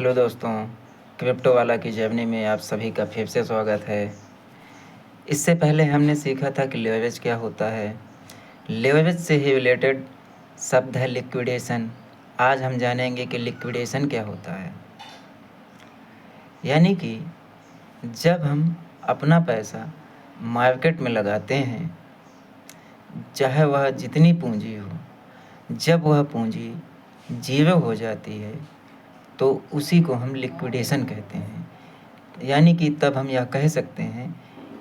Hello दोस्तों, crypto वाला की जर्नी में आप सभी का फिर से स्वागत है। इससे पहले हमने सीखा था कि लेवरेज क्या होता है। लेवरेज से ही रिलेटेड शब्द है लिक्विडेशन। आज हम जानेंगे कि लिक्विडेशन क्या होता है। यानी कि जब हम अपना पैसा मार्केट में लगाते हैं, चाहे वह जितनी पूंजी हो, जब वह पूंजी जीरो हो जाती है तो उसी को हम लिक्विडेशन कहते हैं। यानी कि तब हम यह कह सकते हैं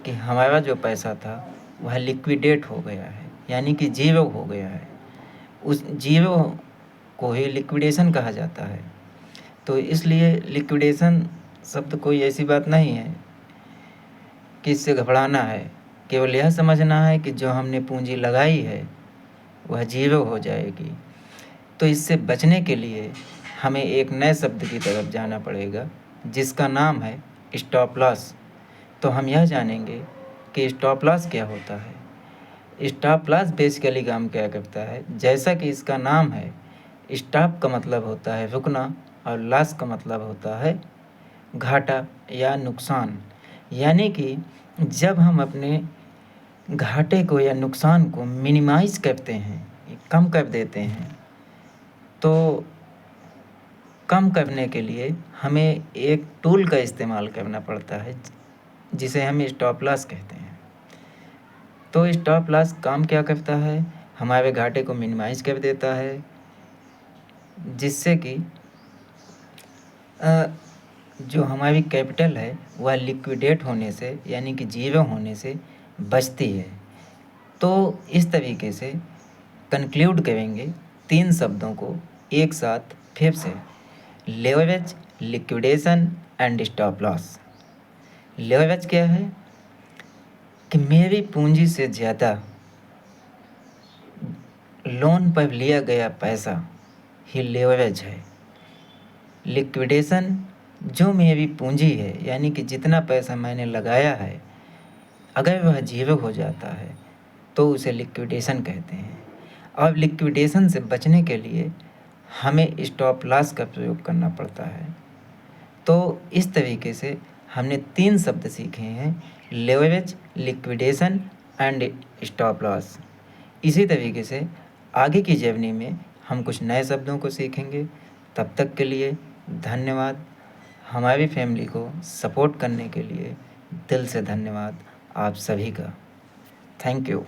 कि हमारा जो पैसा था वह लिक्विडेट हो गया है, यानी कि जीरो हो गया है। उस जीरो को ही लिक्विडेशन कहा जाता है। तो इसलिए लिक्विडेशन शब्द कोई ऐसी बात नहीं है कि इससे घबराना है। केवल यह समझना है कि जो हमने पूंजी लगाई है वह जीरो हो जाएगी। तो इससे बचने के लिए हमें एक नए शब्द की तरफ जाना पड़ेगा जिसका नाम है स्टॉप लॉस। तो हम यह जानेंगे कि स्टॉप लॉस क्या होता है। स्टॉप लॉस बेसिकली काम क्या करता है, जैसा कि इसका नाम है, स्टॉप का मतलब होता है रुकना और लॉस का मतलब होता है घाटा या नुकसान। यानी कि जब हम अपने घाटे को या नुकसान को मिनिमाइज करते हैं, कम कर देते हैं, तो कम करने के लिए हमें एक टूल का इस्तेमाल करना पड़ता है जिसे हम स्टॉप लॉस कहते हैं। तो स्टॉप लॉस काम क्या करता है, हमारे घाटे को मिनिमाइज कर देता है, जिससे कि जो हमारी कैपिटल है वह लिक्विडेट होने से, यानी कि जीरो होने से बचती है। तो इस तरीके से कंक्लूड करेंगे 3 शब्दों को एक साथ फिर से, leverage, liquidation and stop loss. Leverage क्या है कि मेरी पूंजी से ज़्यादा लोन पर लिया गया पैसा ही लेवरेज है। लिक्विडेशन, जो मेरी पूंजी है, यानी कि जितना पैसा मैंने लगाया है, अगर वह जीरो हो जाता है तो उसे लिक्विडेशन कहते हैं। और लिक्विडेशन से बचने के लिए हमें स्टॉप लॉस का प्रयोग करना पड़ता है। तो इस तरीके से हमने 3 शब्द सीखे हैं, leverage, liquidation and stop loss. इसी तरीके से आगे की जर्नी में हम कुछ नए शब्दों को सीखेंगे। तब तक के लिए धन्यवाद। हमारी फैमिली को सपोर्ट करने के लिए दिल से धन्यवाद आप सभी का। Thank you.